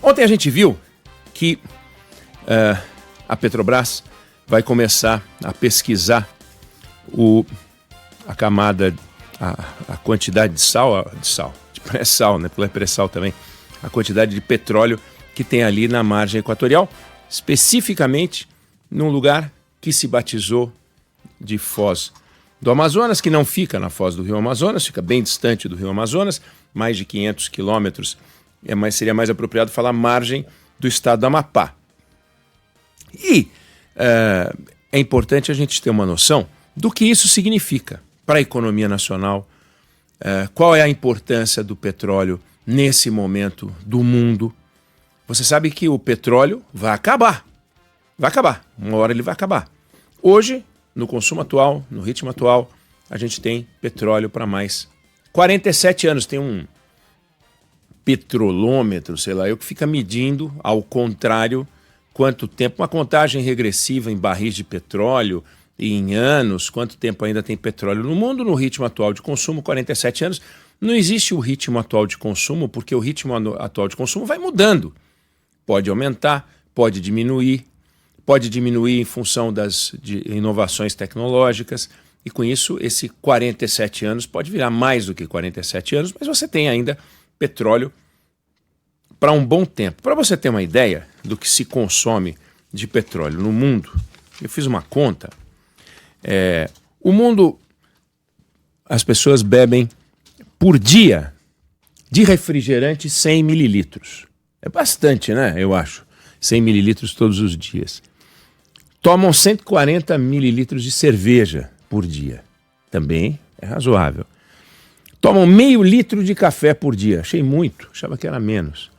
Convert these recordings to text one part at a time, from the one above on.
Ontem a gente viu que a Petrobras vai começar a pesquisar a camada, a quantidade de pré-sal, né? Porque é pré-sal também, a quantidade de petróleo que tem ali na margem equatorial, especificamente num lugar que se batizou de Foz do Amazonas, que não fica na foz do Rio Amazonas, fica bem distante do Rio Amazonas, mais de 500 quilômetros, seria mais apropriado falar margem do estado do Amapá. E é importante a gente ter uma noção do que isso significa para a economia nacional, qual é a importância do petróleo nesse momento do mundo. Você sabe que o petróleo vai acabar, uma hora ele vai acabar. Hoje, no consumo atual, no ritmo atual, a gente tem petróleo para mais 47 anos. Tem um petrolômetro, sei lá, que fica medindo ao contrário quanto tempo, uma contagem regressiva em barris de petróleo e em anos, quanto tempo ainda tem petróleo no mundo, no ritmo atual de consumo, 47 anos. Não existe o ritmo atual de consumo, porque o ritmo atual de consumo vai mudando. Pode aumentar, pode diminuir em função de inovações tecnológicas, e com isso esse 47 anos pode virar mais do que 47 anos, mas você tem ainda petróleo para um bom tempo. Para você ter uma ideia do que se consome de petróleo no mundo, eu fiz uma conta. O mundo, as pessoas bebem por dia de refrigerante 100 mililitros. É bastante, né? Eu acho. 100 mililitros todos os dias. Tomam 140 mililitros de cerveja por dia. Também é razoável. Tomam meio litro de café por dia. Achei muito, achava que era menos.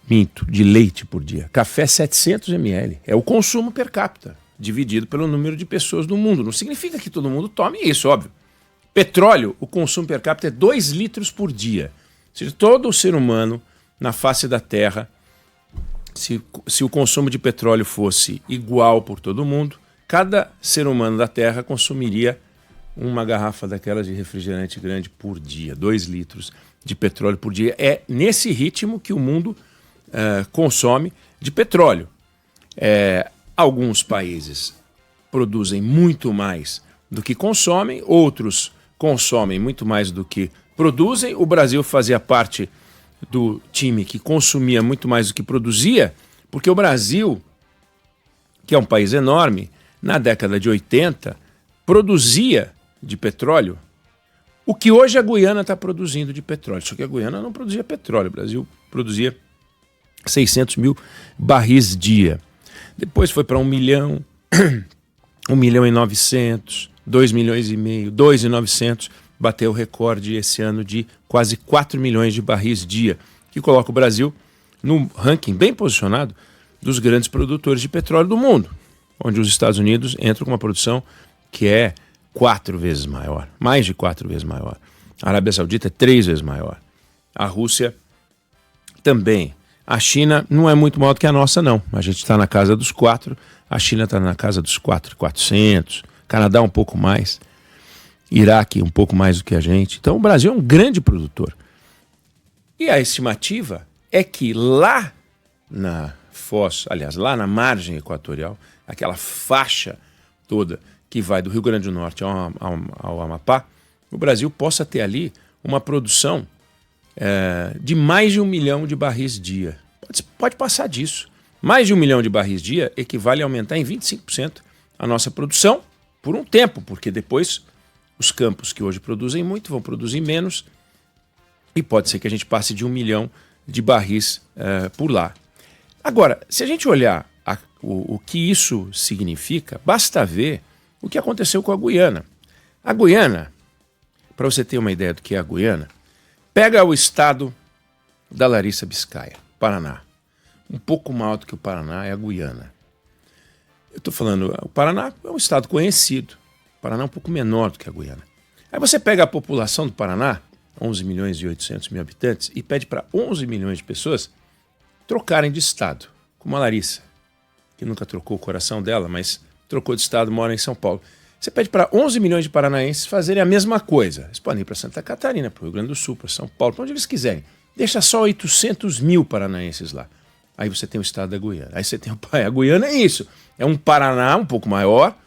Minto, de leite por dia. Café 700 ml. É o consumo per capita, dividido pelo número de pessoas do mundo. Não significa que todo mundo tome isso, óbvio. Petróleo, o consumo per capita é 2 litros por dia. Ou seja, todo o ser humano na face da Terra, se o consumo de petróleo fosse igual por todo mundo, cada ser humano da Terra consumiria uma garrafa daquelas de refrigerante grande por dia, 2 litros de petróleo por dia. É nesse ritmo que o mundo consome de petróleo. Alguns países produzem muito mais do que consomem, outros consomem muito mais do que produzem. O Brasil fazia parte do time que consumia muito mais do que produzia, porque o Brasil, que é um país enorme, na década de 80, produzia de petróleo o que hoje a Guiana está produzindo de petróleo. Só que a Guiana não produzia petróleo, o Brasil produzia 600 mil barris dia. Depois foi para 1 milhão, 1 milhão e 900, 2 milhões e meio, 2.900, bateu o recorde esse ano de quase 4 milhões de barris dia, que coloca o Brasil no ranking bem posicionado dos grandes produtores de petróleo do mundo, onde os Estados Unidos entram com uma produção que é 4 vezes maior, mais de 4 vezes maior. A Arábia Saudita é 3 vezes maior. A Rússia também. A China não é muito maior do que a nossa, não. A gente está na casa dos 4, a China está na casa dos 4.400, Canadá um pouco mais, Iraque um pouco mais do que a gente. Então o Brasil é um grande produtor. E a estimativa é que lá na foz, aliás, lá na margem equatorial, aquela faixa toda que vai do Rio Grande do Norte ao Amapá, o Brasil possa ter ali uma produção de mais de 1 milhão de barris dia. Pode passar disso. Mais de 1 milhão de barris dia equivale a aumentar em 25% a nossa produção por um tempo, porque depois os campos que hoje produzem muito vão produzir menos e pode ser que a gente passe de 1 milhão de barris por lá. Agora, se a gente olhar o que isso significa, basta ver o que aconteceu com a Guiana. A Guiana, para você ter uma ideia do que é a Guiana, pega o estado da Larissa Biscaia, Paraná. Um pouco maior do que o Paraná é a Guiana. Eu estou falando, o Paraná é um estado conhecido. O Paraná é um pouco menor do que a Guiana. Aí você pega a população do Paraná, 11 milhões e 800 mil habitantes, e pede para 11 milhões de pessoas trocarem de estado, como a Larissa, que nunca trocou o coração dela, mas trocou de estado, mora em São Paulo. Você pede para 11 milhões de paranaenses fazerem a mesma coisa. Eles podem ir para Santa Catarina, para o Rio Grande do Sul, para São Paulo, para onde eles quiserem. deixa só 800 mil paranaenses lá. Aí você tem o estado da Guiana. Aí você tem a Guiana, é isso. É um Paraná um pouco maior,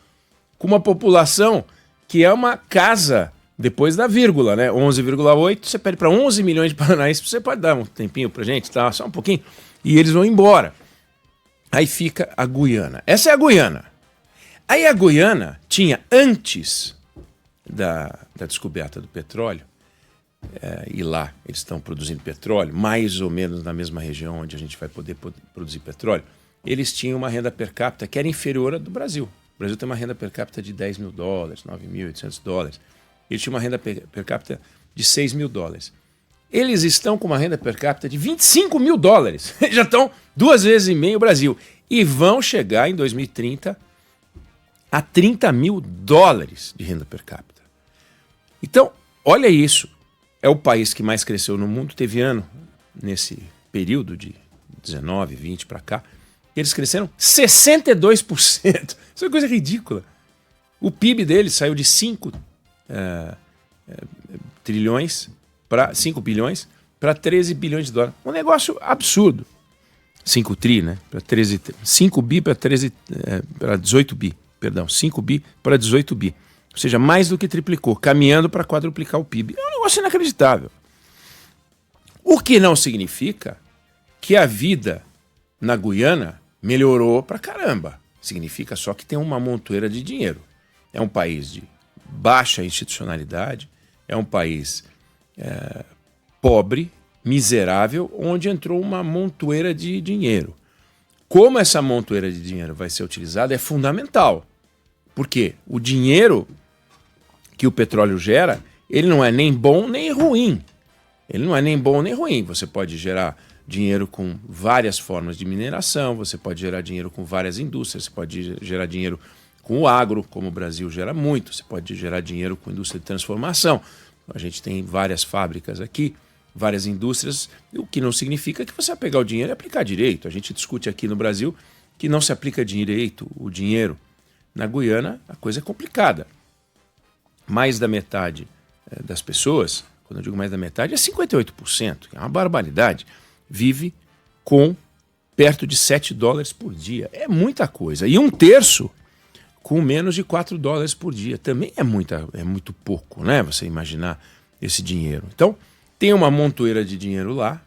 com uma população que é uma casa depois da vírgula, né? 11,8, você pede para 11 milhões de paranaenses, você pode dar um tempinho pra gente, tá? Só um pouquinho. E eles vão embora. Aí fica a Guiana. Essa é a Guiana. Aí a Guiana tinha, antes da descoberta do petróleo, e lá eles estão produzindo petróleo, mais ou menos na mesma região onde a gente vai poder produzir petróleo, eles tinham uma renda per capita que era inferior à do Brasil. O Brasil tem uma renda per capita de 10 mil dólares, 9.800 dólares. Eles tinham uma renda per capita de 6 mil dólares. Eles estão com uma renda per capita de 25 mil dólares. Já estão 2,5 vezes o Brasil. E vão chegar em 2030 a 30 mil dólares de renda per capita. Então, olha isso. É o país que mais cresceu no mundo. Teve ano, nesse período de 19, 20 para cá, eles cresceram 62%. Isso é uma coisa ridícula. O PIB deles saiu de 5 trilhões para 5 bilhões para 13 bilhões de dólares. Um negócio absurdo. 5 tri, né? 5 bi para 18 bi. Perdão, 5 bi para 18 bi. Ou seja, mais do que triplicou, caminhando para quadruplicar o PIB. É um negócio inacreditável. O que não significa que a vida na Guiana melhorou pra caramba. Significa só que tem uma montoeira de dinheiro. É um país de baixa institucionalidade, é um país pobre, miserável, onde entrou uma montoeira de dinheiro. Como essa montoeira de dinheiro vai ser utilizada é fundamental. Porque o dinheiro que o petróleo gera, ele não é nem bom nem ruim. Ele não é nem bom nem ruim. Você pode gerar dinheiro com várias formas de mineração, você pode gerar dinheiro com várias indústrias, você pode gerar dinheiro com o agro, como o Brasil gera muito, você pode gerar dinheiro com indústria de transformação. A gente tem várias fábricas aqui, várias indústrias, o que não significa que você vai pegar o dinheiro e aplicar direito. A gente discute aqui no Brasil que não se aplica direito o dinheiro. Na Guiana, a coisa é complicada. Mais da metade das pessoas, quando eu digo mais da metade, é 58%, é uma barbaridade, vive com perto de 7 dólares por dia. É muita coisa. E 1/3 com menos de 4 dólares por dia. Também é muito pouco, né? Você imaginar esse dinheiro. Então, tem uma montoeira de dinheiro lá,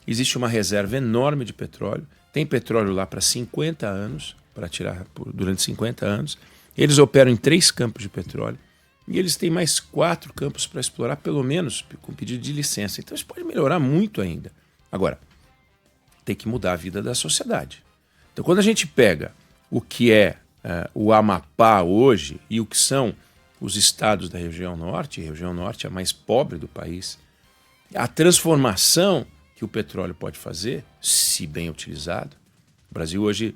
existe uma reserva enorme de petróleo, tem petróleo lá para 50 anos, para tirar durante 50 anos. Eles operam em 3 campos de petróleo e eles têm mais 4 campos para explorar, pelo menos com pedido de licença. Então isso pode melhorar muito ainda. Agora, tem que mudar a vida da sociedade. Então quando a gente pega o que é o Amapá hoje e o que são os estados da região norte, a região norte é a mais pobre do país, a transformação que o petróleo pode fazer, se bem utilizado. O Brasil hoje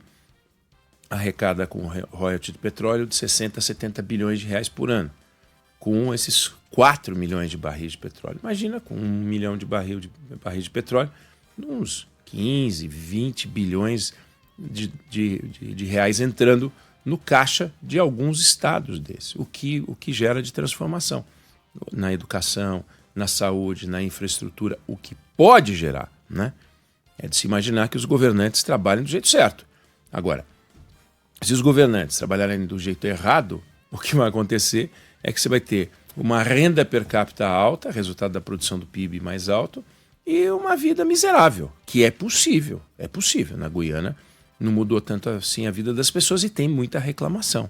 arrecada com royalty de petróleo de 60 a 70 bilhões de reais por ano, com esses 4 milhões de barris de petróleo. Imagina com 1 milhão de barris de petróleo, uns 15, 20 bilhões de reais entrando no caixa de alguns estados desses, o que gera de transformação na educação, na saúde, na infraestrutura, o que pode gerar, né? É de se imaginar que os governantes trabalhem do jeito certo. Agora, se os governantes trabalharem do jeito errado, o que vai acontecer é que você vai ter uma renda per capita alta, resultado da produção do PIB mais alto, e uma vida miserável, que é possível. É possível. Na Guiana não mudou tanto assim a vida das pessoas e tem muita reclamação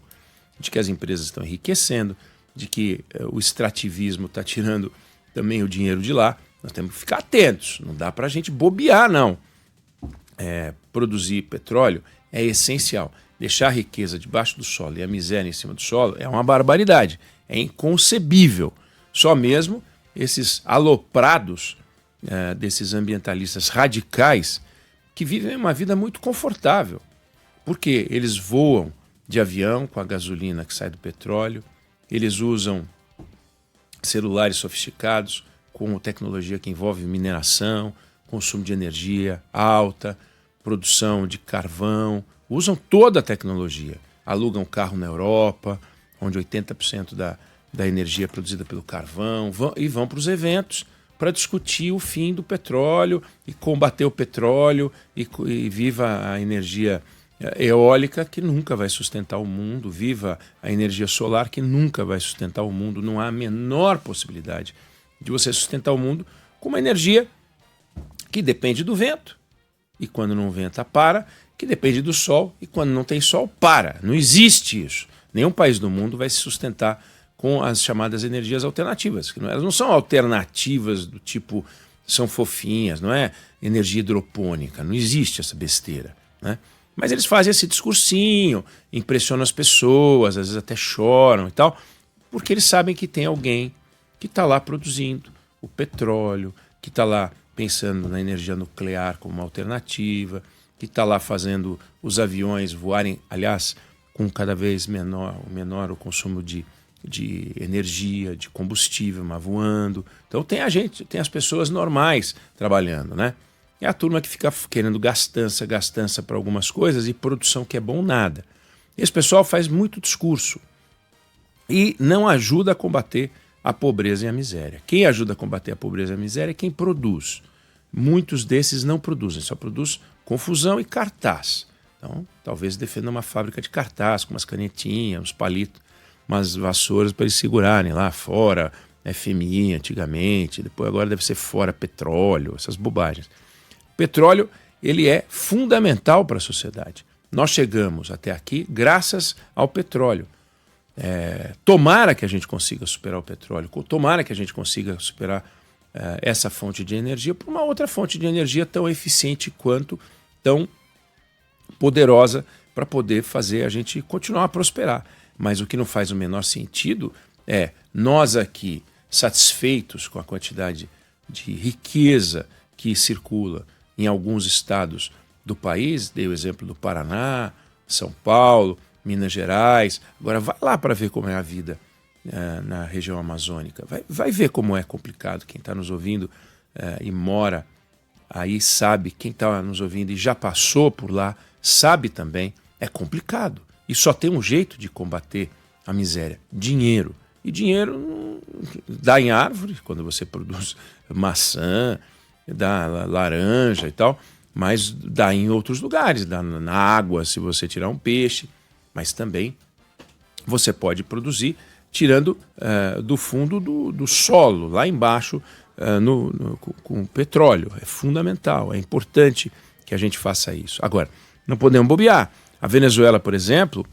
de que as empresas estão enriquecendo, de que o extrativismo está tirando também o dinheiro de lá. Nós temos que ficar atentos, não dá para a gente bobear, não. Produzir petróleo é essencial. Deixar a riqueza debaixo do solo e a miséria em cima do solo é uma barbaridade, é inconcebível. Só mesmo esses aloprados desses ambientalistas radicais que vivem uma vida muito confortável, porque eles voam de avião com a gasolina que sai do petróleo, eles usam celulares sofisticados com tecnologia que envolve mineração, consumo de energia alta, produção de carvão, usam toda a tecnologia, alugam carro na Europa, onde 80% da energia é produzida pelo carvão, e vão para os eventos para discutir o fim do petróleo e combater o petróleo e viva a energia eólica, que nunca vai sustentar o mundo, viva a energia solar, que nunca vai sustentar o mundo. Não há a menor possibilidade de você sustentar o mundo com uma energia que depende do vento, e quando não venta, para, que depende do sol, e quando não tem sol, para. Não existe isso. Nenhum país do mundo vai se sustentar com as chamadas energias alternativas, que elas não são alternativas do tipo, são fofinhas, não é energia hidropônica, não existe essa besteira, né? Mas eles fazem esse discursinho, impressionam as pessoas, às vezes até choram e tal, porque eles sabem que tem alguém que está lá produzindo o petróleo, que está lá pensando na energia nuclear como uma alternativa, que está lá fazendo os aviões voarem, aliás, com cada vez menor o consumo de energia, de combustível, mas voando. Então tem as pessoas normais trabalhando, né? É a turma que fica querendo gastança para algumas coisas e produção que é bom nada. Esse pessoal faz muito discurso e não ajuda a combater a pobreza e a miséria. Quem ajuda a combater a pobreza e a miséria é quem produz. Muitos desses não produzem, só produz confusão e cartaz. Então, talvez defenda uma fábrica de cartaz, com umas canetinhas, uns palitos, umas vassouras para eles segurarem lá fora, FMI antigamente, depois agora deve ser fora petróleo, essas bobagens. O petróleo, ele é fundamental para a sociedade. Nós chegamos até aqui graças ao petróleo. Tomara que a gente consiga superar o petróleo, tomara que a gente consiga superar essa fonte de energia por uma outra fonte de energia tão eficiente quanto, tão poderosa para poder fazer a gente continuar a prosperar. Mas o que não faz o menor sentido é nós aqui, satisfeitos com a quantidade de riqueza que circula em alguns estados do país, dei o exemplo do Paraná, São Paulo, Minas Gerais, agora vai lá para ver como é a vida na região amazônica, vai ver como é complicado. Quem está nos ouvindo e mora aí sabe, quem está nos ouvindo e já passou por lá sabe também, é complicado. E só tem um jeito de combater a miséria: dinheiro. E dinheiro dá em árvore, quando você produz maçã, dá laranja e tal, mas dá em outros lugares, dá na água se você tirar um peixe, mas também você pode produzir tirando do fundo do solo, lá embaixo, com petróleo. É fundamental, é importante que a gente faça isso. Agora, não podemos bobear. A Venezuela, por exemplo,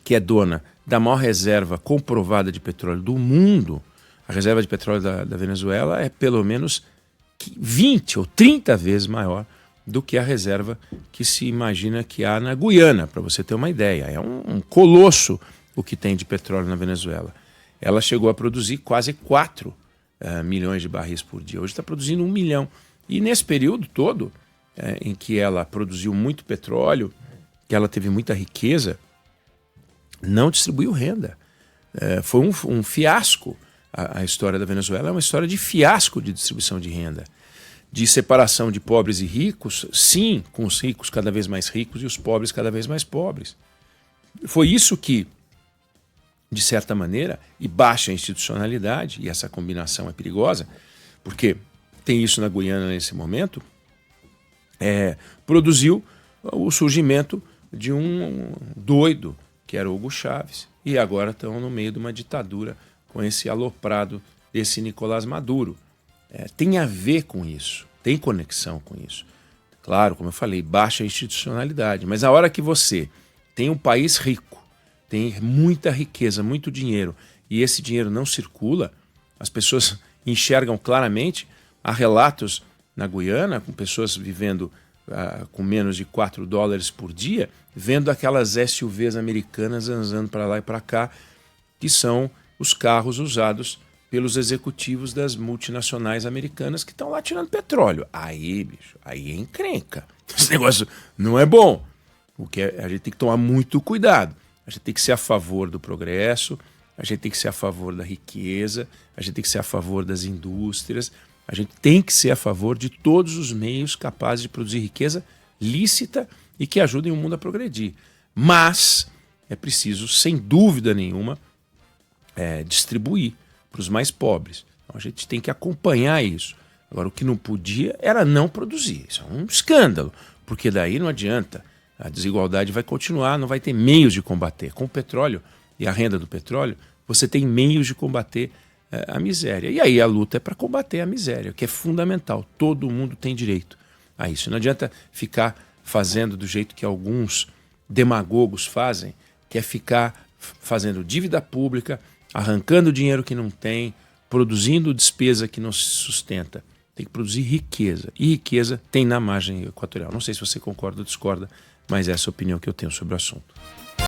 que é dona da maior reserva comprovada de petróleo do mundo, a reserva de petróleo da Venezuela é pelo menos 20 ou 30 vezes maior do que a reserva que se imagina que há na Guiana, para você ter uma ideia. É um colosso o que tem de petróleo na Venezuela. Ela chegou a produzir quase 4 milhões de barris por dia. Hoje está produzindo 1 milhão. E nesse período todo, em que ela produziu muito petróleo, que ela teve muita riqueza, não distribuiu renda. Foi um fiasco. A história da Venezuela é uma história de fiasco de distribuição de renda, de separação de pobres e ricos, sim, com os ricos cada vez mais ricos e os pobres cada vez mais pobres. Foi isso que, de certa maneira, e baixa institucionalidade, e essa combinação é perigosa, porque tem isso na Guiana nesse momento, produziu o surgimento de um doido, que era Hugo Chávez, e agora estão no meio de uma ditadura com esse aloprado desse Nicolás Maduro. Tem a ver com isso, tem conexão com isso. Claro, como eu falei, baixa institucionalidade, mas a hora que você tem um país rico, tem muita riqueza, muito dinheiro, e esse dinheiro não circula, as pessoas enxergam claramente. Há relatos na Guiana com pessoas vivendo com menos de $4 por dia, vendo aquelas SUVs americanas andando para lá e para cá, que são os carros usados pelos executivos das multinacionais americanas que estão lá tirando petróleo. Aí, bicho, aí é encrenca. Esse negócio não é bom. A gente tem que tomar muito cuidado. A gente tem que ser a favor do progresso, a gente tem que ser a favor da riqueza, a gente tem que ser a favor das indústrias, a gente tem que ser a favor de todos os meios capazes de produzir riqueza lícita e que ajudem o mundo a progredir. Mas é preciso, sem dúvida nenhuma, distribuir para os mais pobres. Então a gente tem que acompanhar isso. Agora, o que não podia era não produzir. Isso é um escândalo, porque daí não adianta. A desigualdade vai continuar, não vai ter meios de combater. Com o petróleo e a renda do petróleo, você tem meios de combater a miséria. E aí a luta é para combater a miséria, que é fundamental. Todo mundo tem direito a isso. Não adianta ficar fazendo do jeito que alguns demagogos fazem, que é ficar fazendo dívida pública, arrancando dinheiro que não tem, produzindo despesa que não se sustenta. Tem que produzir riqueza. E riqueza tem na margem equatorial. Não sei se você concorda ou discorda, mas essa é a opinião que eu tenho sobre o assunto.